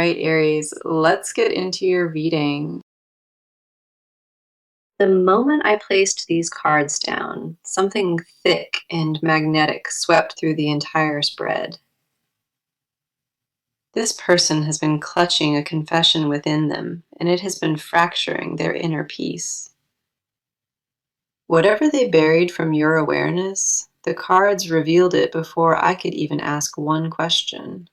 right, Aries, let's get into your reading. The moment I placed these cards down, something thick and magnetic swept through the entire spread. This person has been clutching a confession within them, and it has been fracturing their inner peace. Whatever they buried from your awareness, the cards revealed it before I could even ask one question.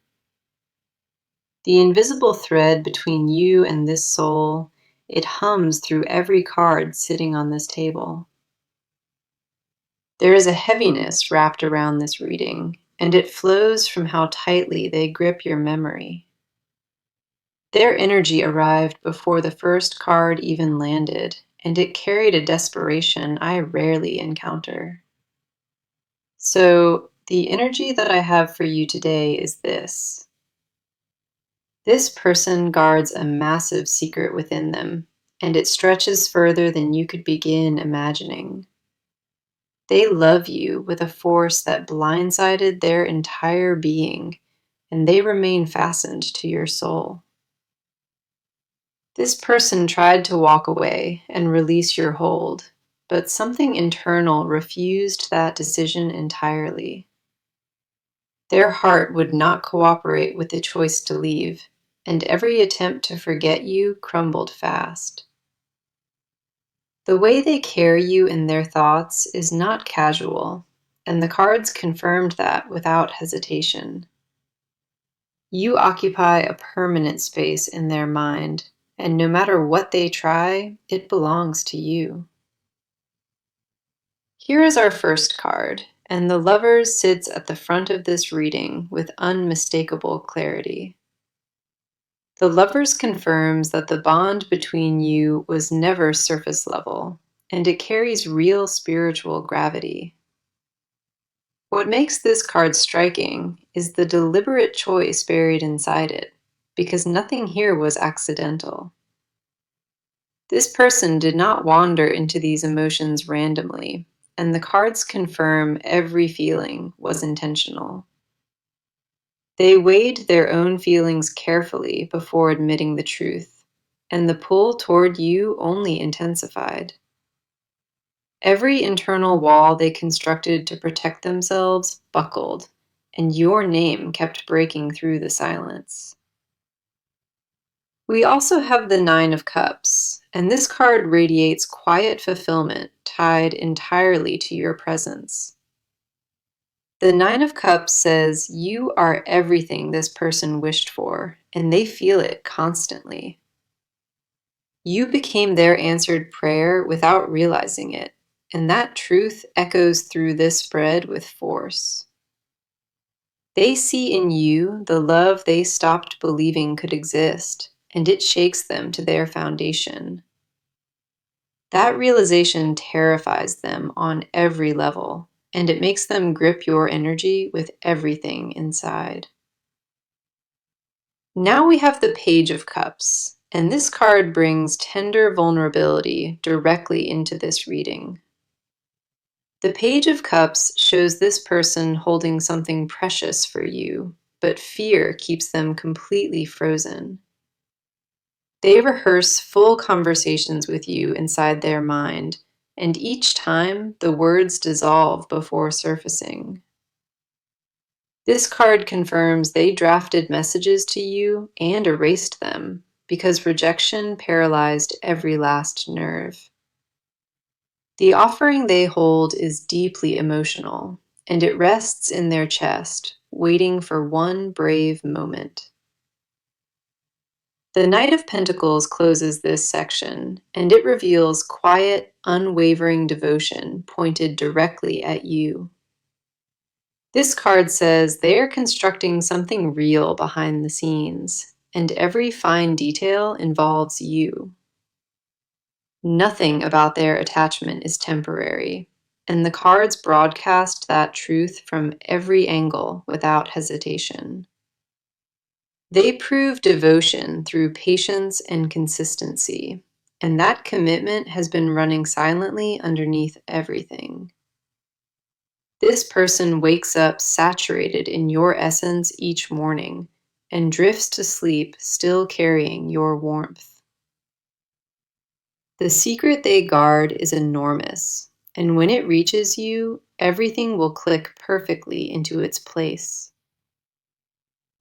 The invisible thread between you and this soul, it hums through every card sitting on this table. There is a heaviness wrapped around this reading, and it flows from how tightly they grip your memory. Their energy arrived before the first card even landed, and it carried a desperation I rarely encounter. So, the energy that I have for you today is this. This person guards a massive secret within them, and it stretches further than you could begin imagining. They love you with a force that blindsided their entire being, and they remain fastened to your soul. This person tried to walk away and release your hold, but something internal refused that decision entirely. Their heart would not cooperate with the choice to leave, and every attempt to forget you crumbled fast. The way they carry you in their thoughts is not casual, and the cards confirmed that without hesitation. You occupy a permanent space in their mind, and no matter what they try, it belongs to you. Here is our first card, and the Lovers sits at the front of this reading with unmistakable clarity. The Lovers confirms that the bond between you was never surface level, and it carries real spiritual gravity. What makes this card striking is the deliberate choice buried inside it, because nothing here was accidental. This person did not wander into these emotions randomly, and the cards confirm every feeling was intentional. They weighed their own feelings carefully before admitting the truth, and the pull toward you only intensified. Every internal wall they constructed to protect themselves buckled, and your name kept breaking through the silence. We also have the Nine of Cups, and this card radiates quiet fulfillment tied entirely to your presence. The Nine of Cups says you are everything this person wished for, and they feel it constantly. You became their answered prayer without realizing it, and that truth echoes through this spread with force. They see in you the love they stopped believing could exist, and it shakes them to their foundation. That realization terrifies them on every level, and it makes them grip your energy with everything inside. Now we have the Page of Cups, and this card brings tender vulnerability directly into this reading. The Page of Cups shows this person holding something precious for you, but fear keeps them completely frozen. They rehearse full conversations with you inside their mind, and each time the words dissolve before surfacing. This card confirms they drafted messages to you and erased them because rejection paralyzed every last nerve. The offering they hold is deeply emotional, and it rests in their chest, waiting for one brave moment. The Knight of Pentacles closes this section, and it reveals quiet, unwavering devotion pointed directly at you. This card says they are constructing something real behind the scenes, and every fine detail involves you. Nothing about their attachment is temporary, and the cards broadcast that truth from every angle without hesitation. They prove devotion through patience and consistency, and that commitment has been running silently underneath everything. This person wakes up saturated in your essence each morning, and drifts to sleep, still carrying your warmth. The secret they guard is enormous, and when it reaches you, everything will click perfectly into its place.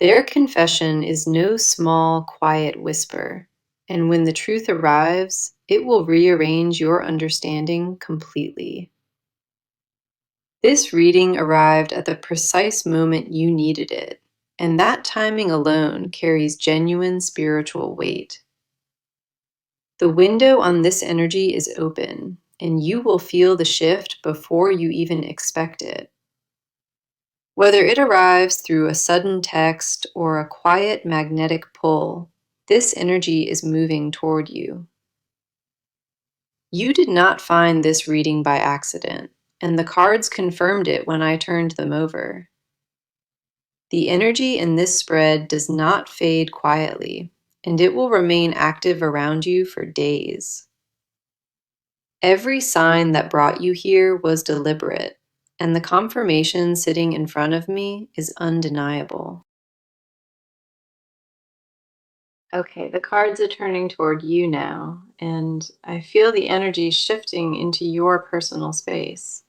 Their confession is no small, quiet whisper, and when the truth arrives, it will rearrange your understanding completely. This reading arrived at the precise moment you needed it, and that timing alone carries genuine spiritual weight. The window on this energy is open, and you will feel the shift before you even expect it. Whether it arrives through a sudden text or a quiet magnetic pull, this energy is moving toward you. You did not find this reading by accident, and the cards confirmed it when I turned them over. The energy in this spread does not fade quietly, and it will remain active around you for days. Every sign that brought you here was deliberate, and the confirmation sitting in front of me is undeniable. Okay, the cards are turning toward you now, and I feel the energy shifting into your personal space.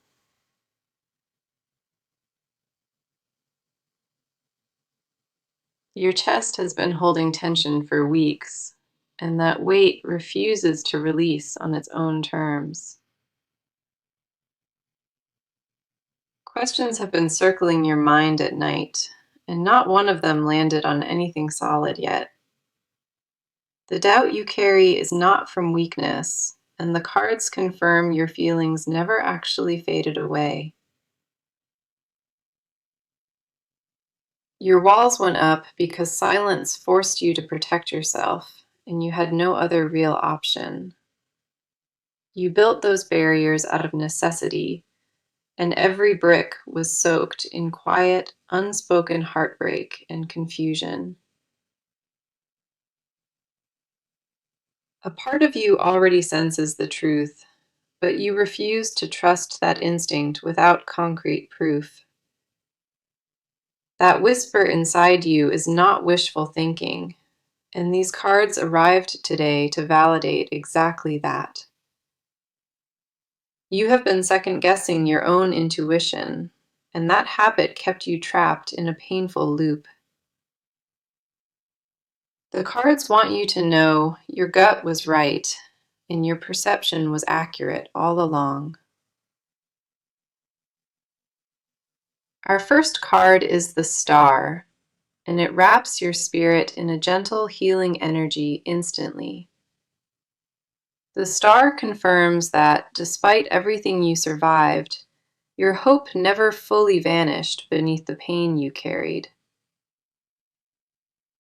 Your chest has been holding tension for weeks, and that weight refuses to release on its own terms. Questions have been circling your mind at night, and not one of them landed on anything solid yet. The doubt you carry is not from weakness, and the cards confirm your feelings never actually faded away. Your walls went up because silence forced you to protect yourself, and you had no other real option. You built those barriers out of necessity, and every brick was soaked in quiet, unspoken heartbreak and confusion. A part of you already senses the truth, but you refuse to trust that instinct without concrete proof. That whisper inside you is not wishful thinking, and these cards arrived today to validate exactly that. You have been second guessing your own intuition, and that habit kept you trapped in a painful loop. The cards want you to know your gut was right, and your perception was accurate all along. Our first card is the Star, and it wraps your spirit in a gentle, healing energy instantly. The Star confirms that, despite everything you survived, your hope never fully vanished beneath the pain you carried.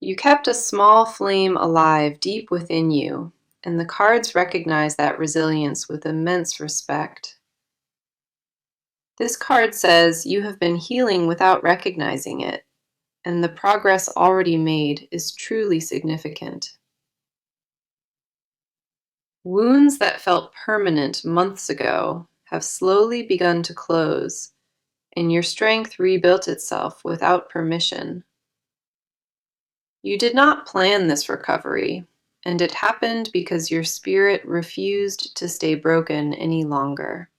You kept a small flame alive deep within you, and the cards recognize that resilience with immense respect. This card says you have been healing without recognizing it, and the progress already made is truly significant. Wounds that felt permanent months ago have slowly begun to close, and your strength rebuilt itself without permission. You did not plan this recovery, and it happened because your spirit refused to stay broken any longer.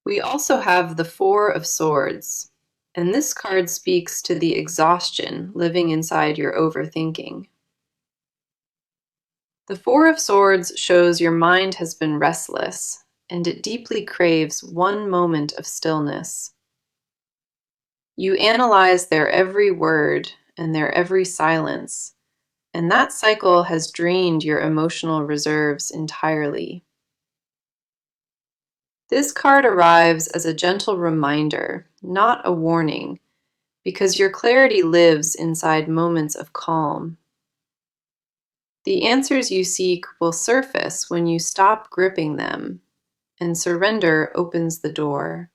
We also have the Four of Swords, and this card speaks to the exhaustion living inside your overthinking. The Four of Swords shows your mind has been restless, and it deeply craves one moment of stillness. You analyze their every word and their every silence, and that cycle has drained your emotional reserves entirely. This card arrives as a gentle reminder, not a warning, because your clarity lives inside moments of calm. The answers you seek will surface when you stop gripping them, and surrender opens the door.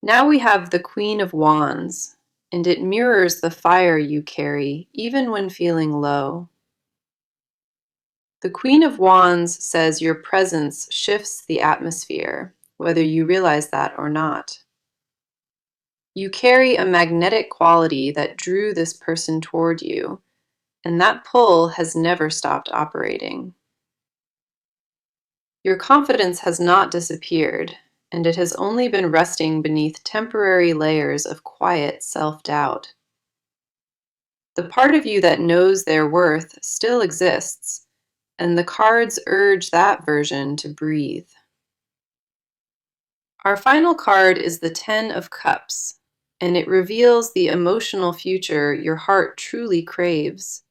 Now we have the Queen of Wands, and it mirrors the fire you carry even when feeling low. The Queen of Wands says your presence shifts the atmosphere, whether you realize that or not. You carry a magnetic quality that drew this person toward you, and that pull has never stopped operating. Your confidence has not disappeared, and it has only been resting beneath temporary layers of quiet self-doubt. The part of you that knows their worth still exists, and the cards urge that version to breathe. Our final card is the Ten of Cups, and it reveals the emotional future your heart truly craves.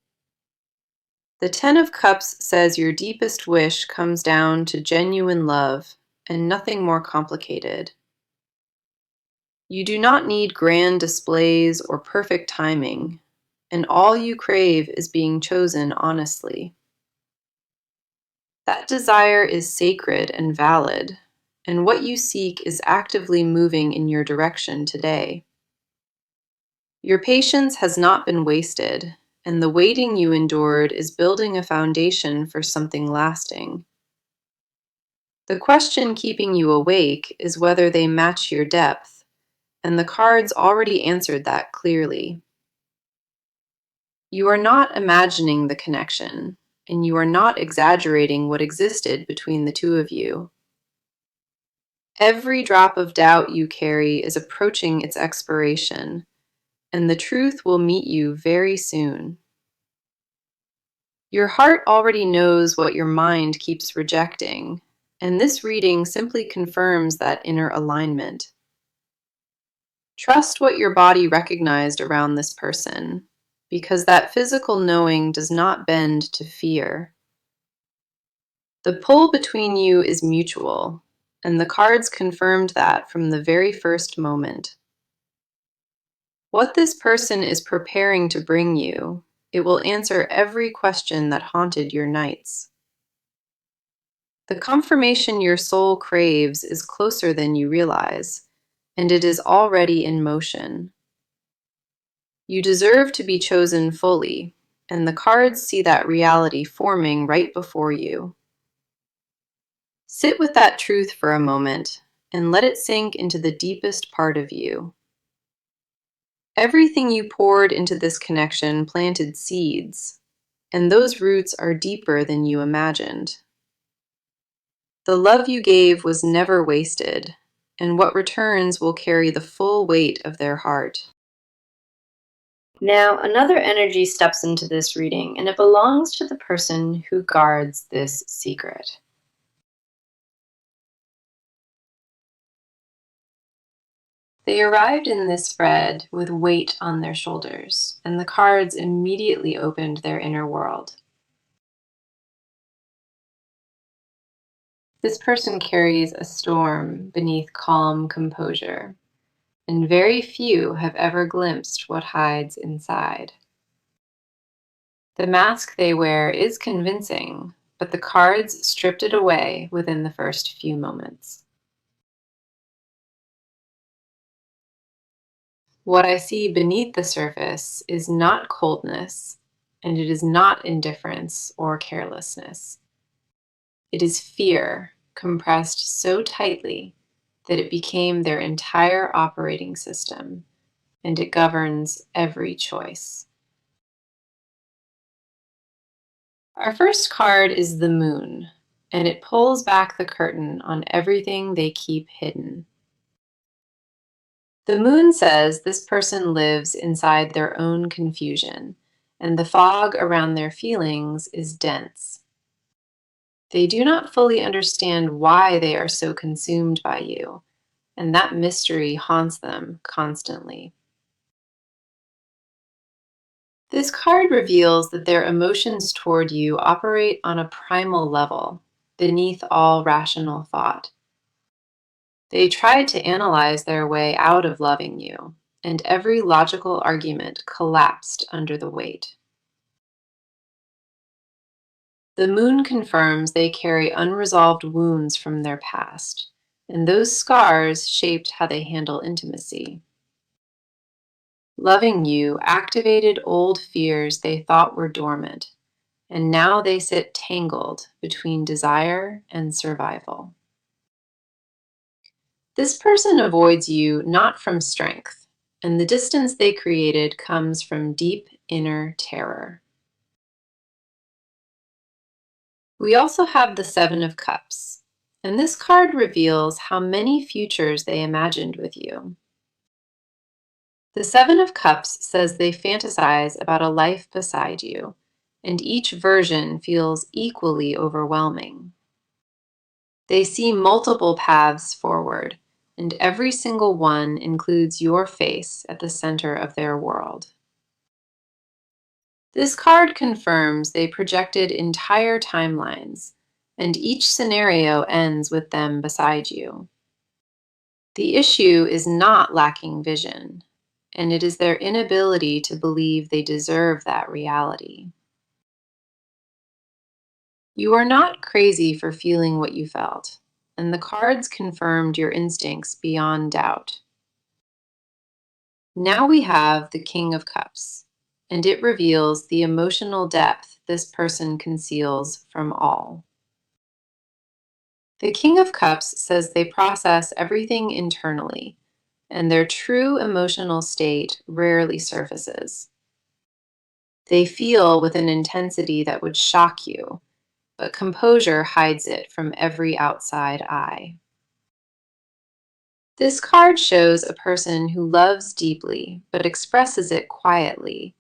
The Ten of Cups says your deepest wish comes down to genuine love and nothing more complicated. You do not need grand displays or perfect timing, and all you crave is being chosen honestly. That desire is sacred and valid, and what you seek is actively moving in your direction today. Your patience has not been wasted, and the waiting you endured is building a foundation for something lasting. The question keeping you awake is whether they match your depth, and the cards already answered that clearly. You are not imagining the connection, and you are not exaggerating what existed between the two of you. Every drop of doubt you carry is approaching its expiration, and the truth will meet you very soon. Your heart already knows what your mind keeps rejecting, and this reading simply confirms that inner alignment. Trust what your body recognized around this person, because that physical knowing does not bend to fear. The pull between you is mutual, and the cards confirmed that from the very first moment. What this person is preparing to bring you, it will answer every question that haunted your nights. The confirmation your soul craves is closer than you realize, and it is already in motion. You deserve to be chosen fully, and the cards see that reality forming right before you. Sit with that truth for a moment and let it sink into the deepest part of you. Everything you poured into this connection planted seeds, and those roots are deeper than you imagined. The love you gave was never wasted, and what returns will carry the full weight of their heart. Now, another energy steps into this reading, and it belongs to the person who guards this secret. They arrived in this spread with weight on their shoulders, and the cards immediately opened their inner world. This person carries a storm beneath calm composure, and very few have ever glimpsed what hides inside. The mask they wear is convincing, but the cards stripped it away within the first few moments. What I see beneath the surface is not coldness, and it is not indifference or carelessness. It is fear compressed so tightly that it became their entire operating system, and it governs every choice. Our first card is the Moon, and it pulls back the curtain on everything they keep hidden. The Moon says this person lives inside their own confusion, and the fog around their feelings is dense. They do not fully understand why they are so consumed by you, and that mystery haunts them constantly. This card reveals that their emotions toward you operate on a primal level, beneath all rational thought. They tried to analyze their way out of loving you, and every logical argument collapsed under the weight. The Moon confirms they carry unresolved wounds from their past, and those scars shaped how they handle intimacy. Loving you activated old fears they thought were dormant, and now they sit tangled between desire and survival. This person avoids you not from strength, and the distance they created comes from deep inner terror. We also have the Seven of Cups, and this card reveals how many futures they imagined with you. The Seven of Cups says they fantasize about a life beside you, and each version feels equally overwhelming. They see multiple paths forward, and every single one includes your face at the center of their world. This card confirms they projected entire timelines, and each scenario ends with them beside you. The issue is not lacking vision, and it is their inability to believe they deserve that reality. You are not crazy for feeling what you felt, and the cards confirmed your instincts beyond doubt. Now we have the King of Cups, and it reveals the emotional depth this person conceals from all. The King of Cups says they process everything internally, and their true emotional state rarely surfaces. They feel with an intensity that would shock you, but composure hides it from every outside eye. This card shows a person who loves deeply but expresses it quietly,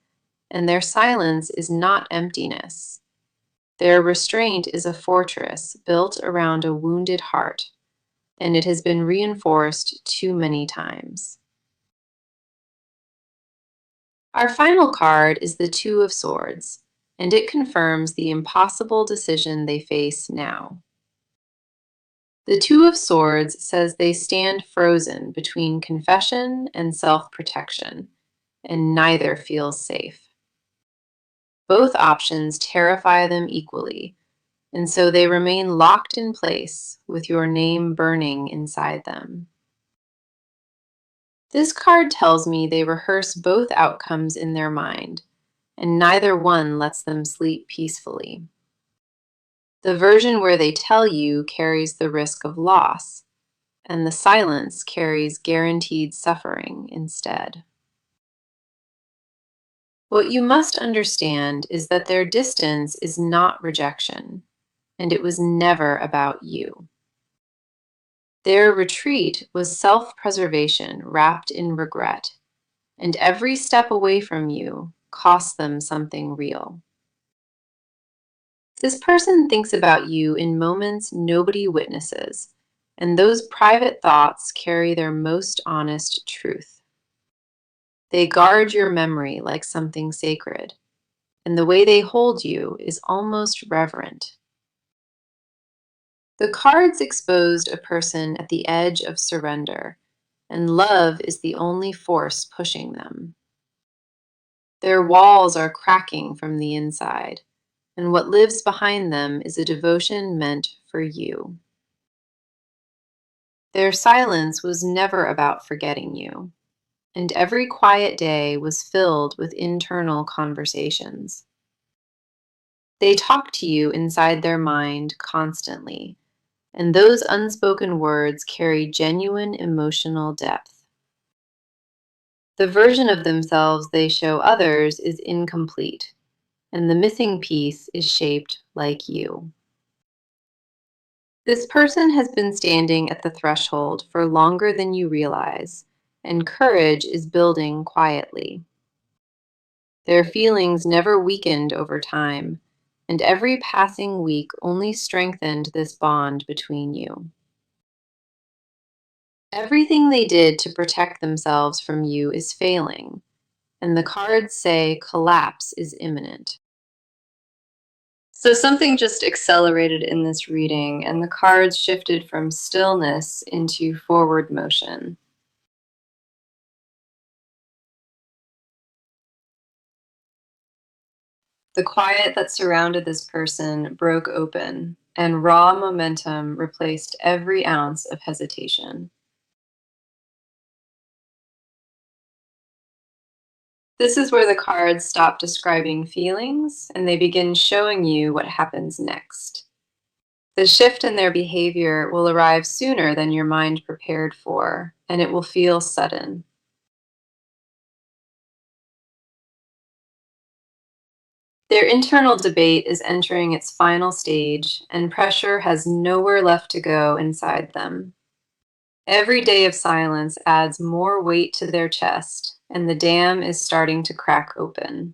and their silence is not emptiness. Their restraint is a fortress built around a wounded heart, and it has been reinforced too many times. Our final card is the Two of Swords, and it confirms the impossible decision they face now. The Two of Swords says they stand frozen between confession and self-protection, and neither feels safe. Both options terrify them equally, and so they remain locked in place with your name burning inside them. This card tells me they rehearse both outcomes in their mind, and neither one lets them sleep peacefully. The version where they tell you carries the risk of loss, and the silence carries guaranteed suffering instead. What you must understand is that their distance is not rejection, and it was never about you. Their retreat was self-preservation wrapped in regret, and every step away from you cost them something real. This person thinks about you in moments nobody witnesses, and those private thoughts carry their most honest truth. They guard your memory like something sacred, and the way they hold you is almost reverent. The cards exposed a person at the edge of surrender, and love is the only force pushing them. Their walls are cracking from the inside, and what lives behind them is a devotion meant for you. Their silence was never about forgetting you, and every quiet day was filled with internal conversations. They talk to you inside their mind constantly, and those unspoken words carry genuine emotional depth. The version of themselves they show others is incomplete, and the missing piece is shaped like you. This person has been standing at the threshold for longer than you realize, and courage is building quietly. Their feelings never weakened over time, and every passing week only strengthened this bond between you. Everything they did to protect themselves from you is failing, and the cards say collapse is imminent. So something just accelerated in this reading, and the cards shifted from stillness into forward motion. The quiet that surrounded this person broke open, and raw momentum replaced every ounce of hesitation. This is where the cards stop describing feelings and they begin showing you what happens next. The shift in their behavior will arrive sooner than your mind prepared for, and it will feel sudden. Their internal debate is entering its final stage, and pressure has nowhere left to go inside them. Every day of silence adds more weight to their chest, and the dam is starting to crack open.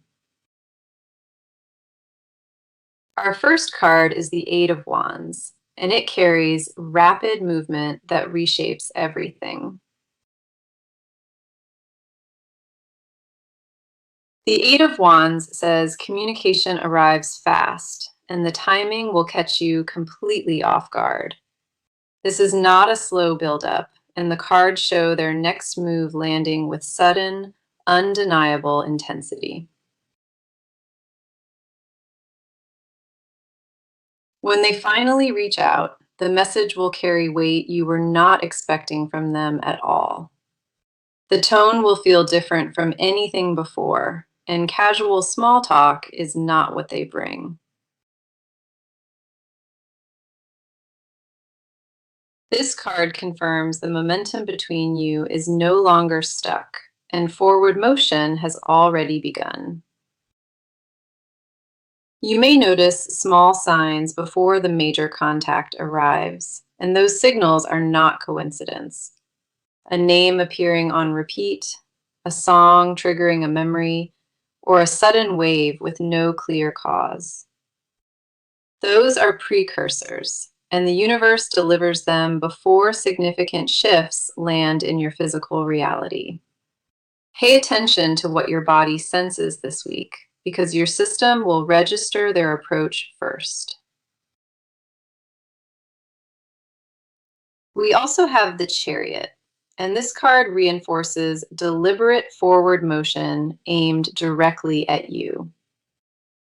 Our first card is the Eight of Wands, and it carries rapid movement that reshapes everything. The Eight of Wands says communication arrives fast, and the timing will catch you completely off guard. This is not a slow buildup, and the cards show their next move landing with sudden, undeniable intensity. When they finally reach out, the message will carry weight you were not expecting from them at all. The tone will feel different from anything before, and casual small talk is not what they bring. This card confirms the momentum between you is no longer stuck, and forward motion has already begun. You may notice small signs before the major contact arrives, and those signals are not coincidence. A name appearing on repeat, a song triggering a memory, or a sudden wave with no clear cause. Those are precursors, and the universe delivers them before significant shifts land in your physical reality. Pay attention to what your body senses this week, because your system will register their approach first. We also have the Chariot, and this card reinforces deliberate forward motion aimed directly at you.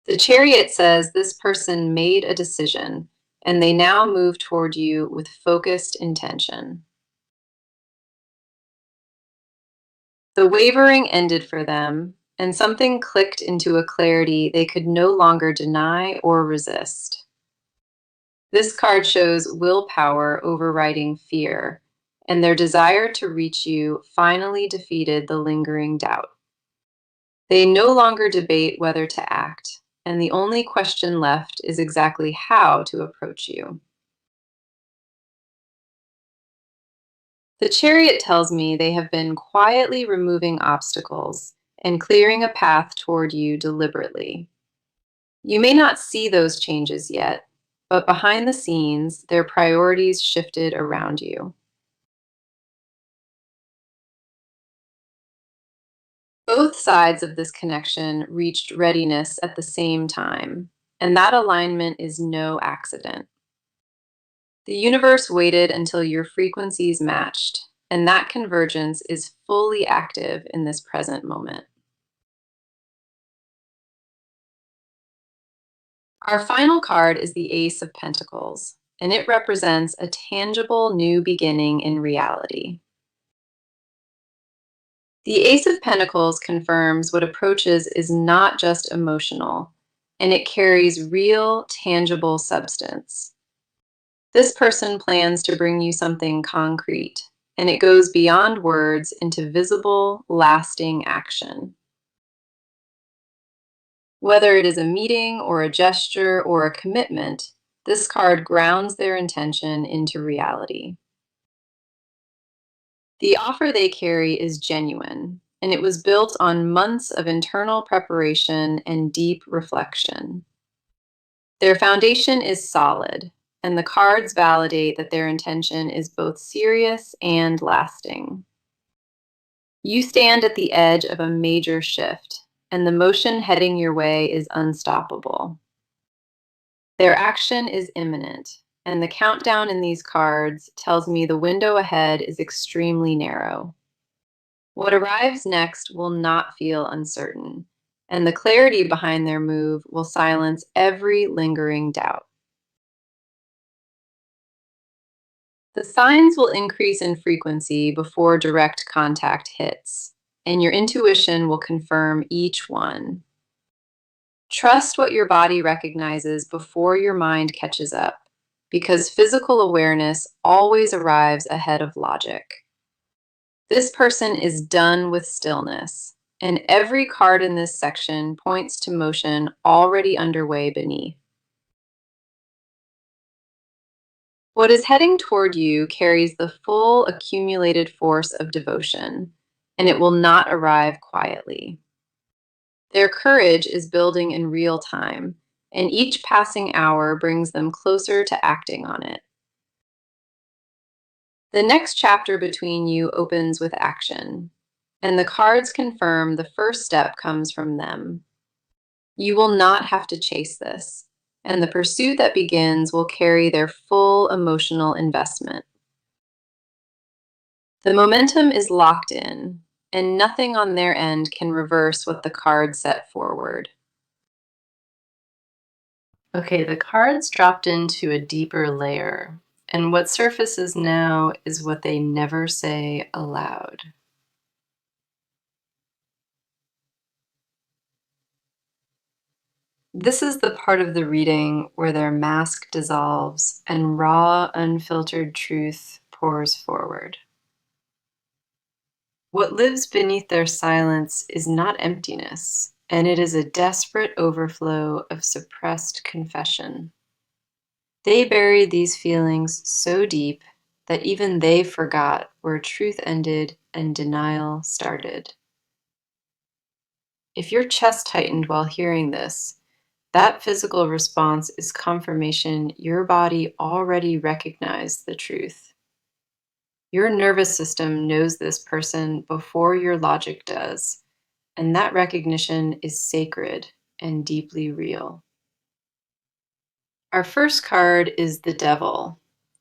The Chariot says this person made a decision, and they now move toward you with focused intention. The wavering ended for them, and something clicked into a clarity they could no longer deny or resist. This card shows willpower overriding fear, and their desire to reach you finally defeated the lingering doubt. They no longer debate whether to act, and the only question left is exactly how to approach you. The Chariot tells me they have been quietly removing obstacles and clearing a path toward you deliberately. You may not see those changes yet, but behind the scenes, their priorities shifted around you. Both sides of this connection reached readiness at the same time, and that alignment is no accident. The universe waited until your frequencies matched, and that convergence is fully active in this present moment. Our final card is the Ace of Pentacles, and it represents a tangible new beginning in reality. The Ace of Pentacles confirms what approaches is not just emotional, and it carries real, tangible substance. This person plans to bring you something concrete, and it goes beyond words into visible, lasting action. Whether it is a meeting or a gesture or a commitment, this card grounds their intention into reality. The offer they carry is genuine, and it was built on months of internal preparation and deep reflection. Their foundation is solid, and the cards validate that their intention is both serious and lasting. You stand at the edge of a major shift, and the motion heading your way is unstoppable. Their action is imminent, and the countdown in these cards tells me the window ahead is extremely narrow. What arrives next will not feel uncertain, and the clarity behind their move will silence every lingering doubt. The signs will increase in frequency before direct contact hits, and your intuition will confirm each one. Trust what your body recognizes before your mind catches up, because physical awareness always arrives ahead of logic. This person is done with stillness. And every card in this section points to motion already underway beneath. What is heading toward you carries the full accumulated force of devotion, and it will not arrive quietly. Their courage is building in real time, and each passing hour brings them closer to acting on it. The next chapter between you opens with action, and the cards confirm the first step comes from them. You will not have to chase this, and the pursuit that begins will carry their full emotional investment. The momentum is locked in, and nothing on their end can reverse what the cards set forward. Okay, the cards dropped into a deeper layer, and what surfaces now is what they never say aloud. This is the part of the reading where their mask dissolves and raw, unfiltered truth pours forward. What lives beneath their silence is not emptiness, and it is a desperate overflow of suppressed confession. They buried these feelings so deep that even they forgot where truth ended and denial started. If your chest tightened while hearing this, that physical response is confirmation your body already recognized the truth. Your nervous system knows this person before your logic does, and that recognition is sacred and deeply real. Our first card is the Devil,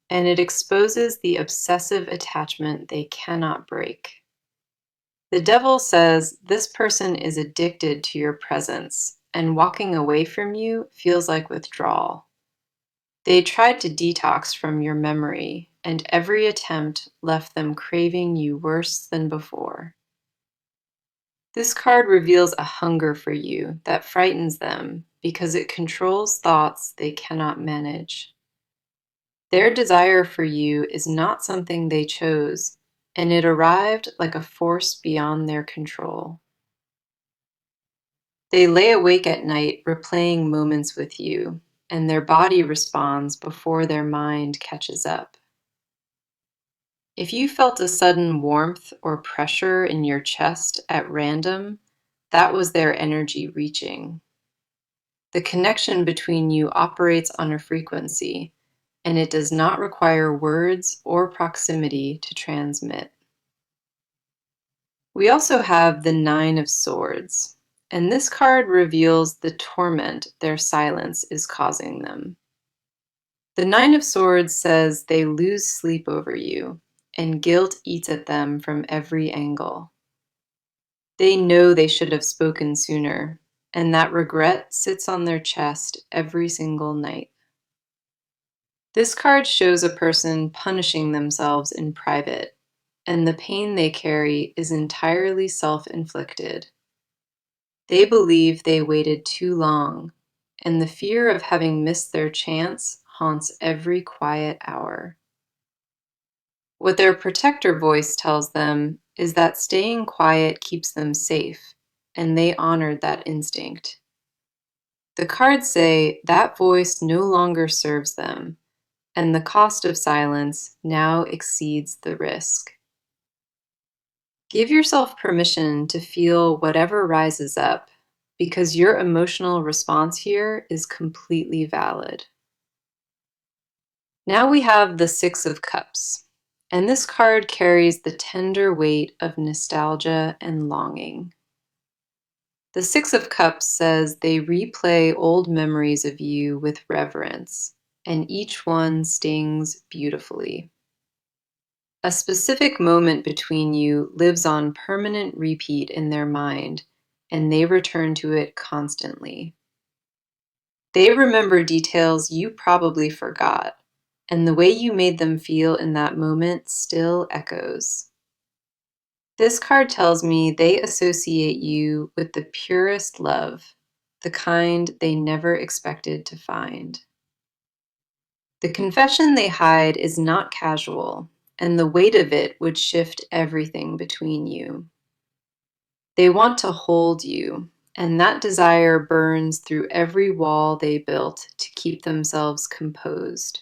and it exposes the obsessive attachment they cannot break. The Devil says this person is addicted to your presence, and walking away from you feels like withdrawal. They tried to detox from your memory, and every attempt left them craving you worse than before. This card reveals a hunger for you that frightens them because it controls thoughts they cannot manage. Their desire for you is not something they chose, and it arrived like a force beyond their control. They lay awake at night replaying moments with you, and their body responds before their mind catches up. If you felt a sudden warmth or pressure in your chest at random, that was their energy reaching. The connection between you operates on a frequency, and it does not require words or proximity to transmit. We also have the Nine of Swords, and this card reveals the torment their silence is causing them. The Nine of Swords says they lose sleep over you, and guilt eats at them from every angle. They know they should have spoken sooner, and that regret sits on their chest every single night. This card shows a person punishing themselves in private, and the pain they carry is entirely self-inflicted. They believe they waited too long, and the fear of having missed their chance haunts every quiet hour. What their protector voice tells them is that staying quiet keeps them safe, and they honored that instinct. The cards say that voice no longer serves them, and the cost of silence now exceeds the risk. Give yourself permission to feel whatever rises up, because your emotional response here is completely valid. Now we have the Six of Cups, and this card carries the tender weight of nostalgia and longing. The Six of Cups says they replay old memories of you with reverence, and each one stings beautifully. A specific moment between you lives on permanent repeat in their mind, and they return to it constantly. They remember details you probably forgot, and the way you made them feel in that moment still echoes. This card tells me they associate you with the purest love, the kind they never expected to find. The confession they hide is not casual, and the weight of it would shift everything between you. They want to hold you, and that desire burns through every wall they built to keep themselves composed.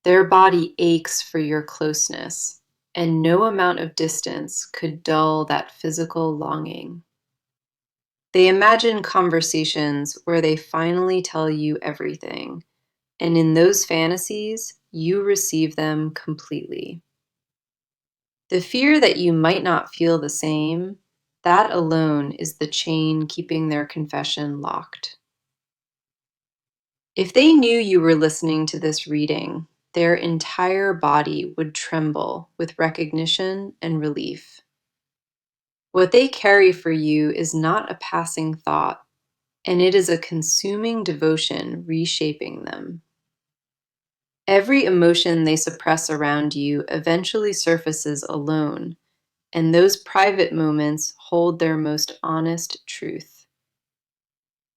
Their body aches for your closeness, and no amount of distance could dull that physical longing. They imagine conversations where they finally tell you everything, and in those fantasies, you receive them completely. The fear that you might not feel the same, that alone is the chain keeping their confession locked. If they knew you were listening to this reading, their entire body would tremble with recognition and relief. What they carry for you is not a passing thought, and it is a consuming devotion reshaping them. Every emotion they suppress around you eventually surfaces alone, and those private moments hold their most honest truth.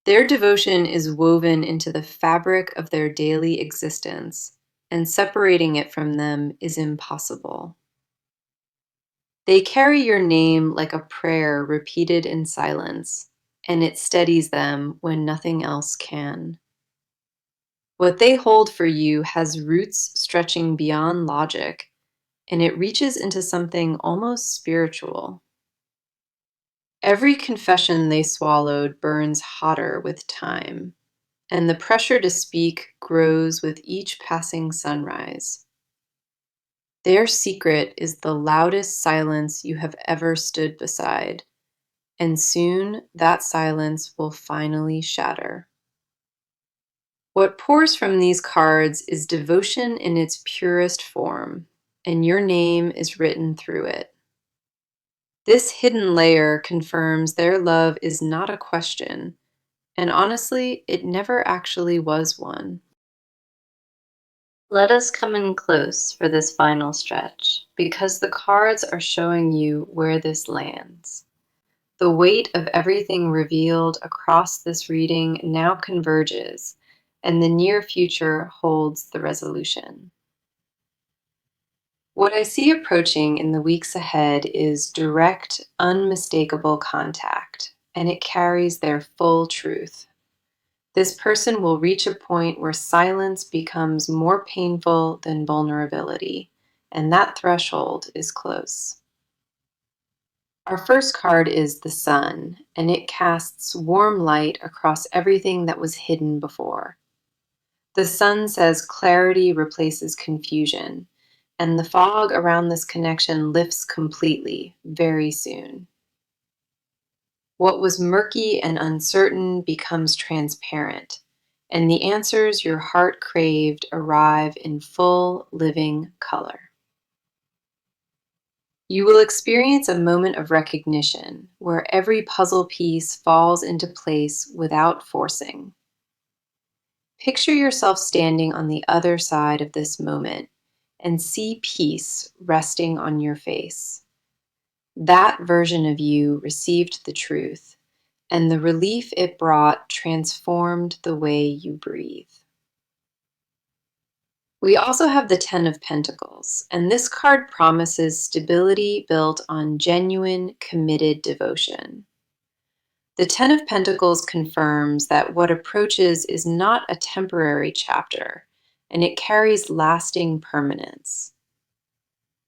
Their devotion is woven into the fabric of their daily existence, and separating it from them is impossible. They carry your name like a prayer repeated in silence, and it steadies them when nothing else can. What they hold for you has roots stretching beyond logic, and it reaches into something almost spiritual. Every confession they swallowed burns hotter with time, and the pressure to speak grows with each passing sunrise. Their secret is the loudest silence you have ever stood beside, and soon that silence will finally shatter. What pours from these cards is devotion in its purest form, and your name is written through it. This hidden layer confirms their love is not a question, and honestly, it never actually was one. Let us come in close for this final stretch, because the cards are showing you where this lands. The weight of everything revealed across this reading now converges, and the near future holds the resolution. What I see approaching in the weeks ahead is direct, unmistakable contact, and it carries their full truth. This person will reach a point where silence becomes more painful than vulnerability, and that threshold is close. Our first card is the sun, and it casts warm light across everything that was hidden before. The sun says clarity replaces confusion, and the fog around this connection lifts completely very soon. What was murky and uncertain becomes transparent, and the answers your heart craved arrive in full, living color. You will experience a moment of recognition where every puzzle piece falls into place without forcing. Picture yourself standing on the other side of this moment and see peace resting on your face. That version of you received the truth, and the relief it brought transformed the way you breathe. We also have the Ten of Pentacles, and this card promises stability built on genuine, committed devotion. The Ten of Pentacles confirms that what approaches is not a temporary chapter, and it carries lasting permanence.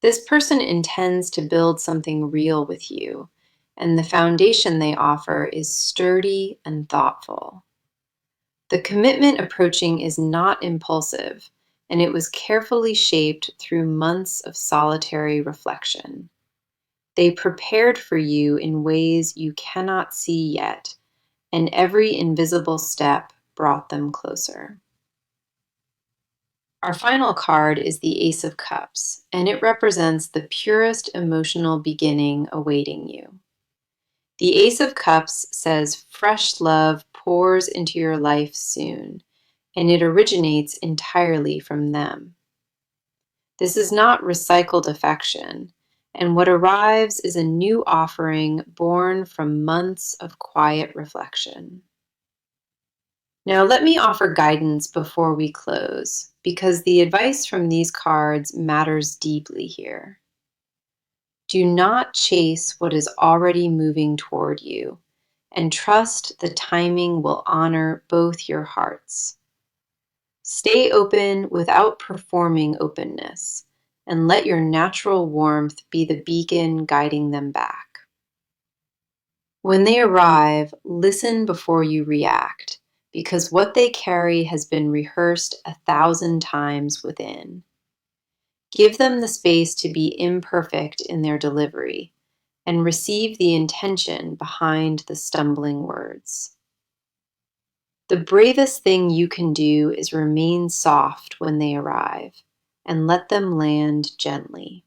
This person intends to build something real with you, and the foundation they offer is sturdy and thoughtful. The commitment approaching is not impulsive, and it was carefully shaped through months of solitary reflection. They prepared for you in ways you cannot see yet, and every invisible step brought them closer. Our final card is the Ace of Cups, and it represents the purest emotional beginning awaiting you. The Ace of Cups says fresh love pours into your life soon, and it originates entirely from them. This is not recycled affection, and what arrives is a new offering born from months of quiet reflection. Now, let me offer guidance before we close, because the advice from these cards matters deeply here. Do not chase what is already moving toward you, and trust the timing will honor both your hearts. Stay open without performing openness, and let your natural warmth be the beacon guiding them back. When they arrive, listen before you react, because what they carry has been rehearsed 1,000 times within. Give them the space to be imperfect in their delivery, and receive the intention behind the stumbling words. The bravest thing you can do is remain soft when they arrive, and let them land gently.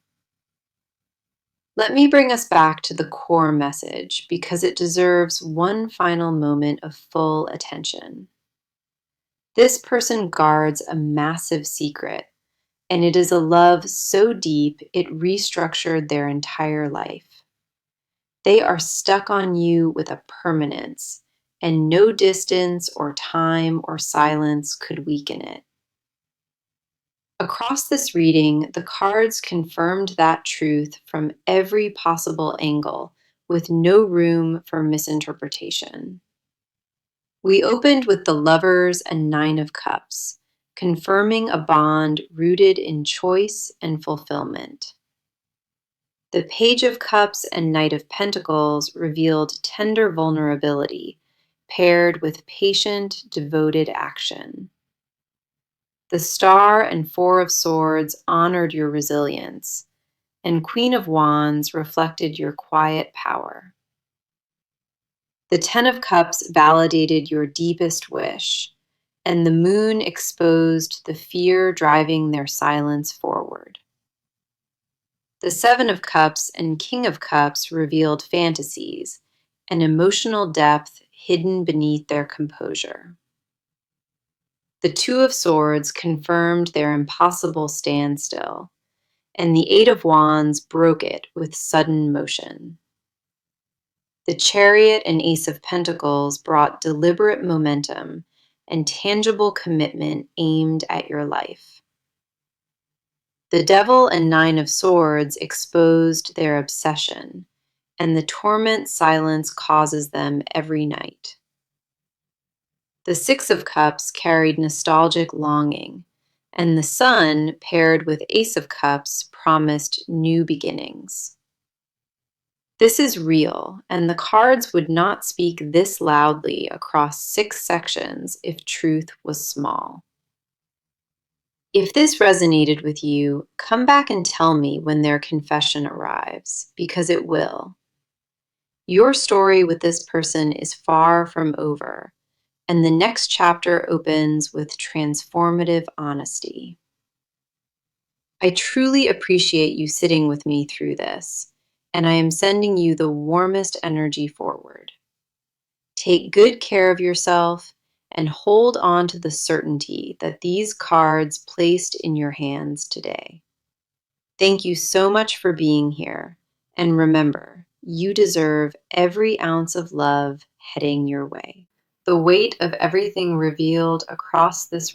Let me bring us back to the core message, because it deserves one final moment of full attention. This person guards a massive secret, and it is a love so deep it restructured their entire life. They are stuck on you with a permanence, and no distance or time or silence could weaken it. Across this reading, the cards confirmed that truth from every possible angle, with no room for misinterpretation. We opened with the Lovers and Nine of Cups, confirming a bond rooted in choice and fulfillment. The Page of Cups and Knight of Pentacles revealed tender vulnerability, paired with patient, devoted action. The Star and Four of Swords honored your resilience, and Queen of Wands reflected your quiet power. The Ten of Cups validated your deepest wish, and the Moon exposed the fear driving their silence forward. The Seven of Cups and King of Cups revealed fantasies and emotional depth hidden beneath their composure. The Two of Swords confirmed their impossible standstill, and the Eight of Wands broke it with sudden motion. The Chariot and Ace of Pentacles brought deliberate momentum and tangible commitment aimed at your life. The Devil and Nine of Swords exposed their obsession, and the torment silence causes them every night. The Six of Cups carried nostalgic longing, and the Sun, paired with Ace of Cups, promised new beginnings. This is real, and the cards would not speak this loudly across 6 sections if truth was small. If this resonated with you, come back and tell me when their confession arrives, because it will. Your story with this person is far from over, and the next chapter opens with transformative honesty. I truly appreciate you sitting with me through this, and I am sending you the warmest energy forward. Take good care of yourself and hold on to the certainty that these cards placed in your hands today. Thank you so much for being here, and remember, you deserve every ounce of love heading your way. The weight of everything revealed across this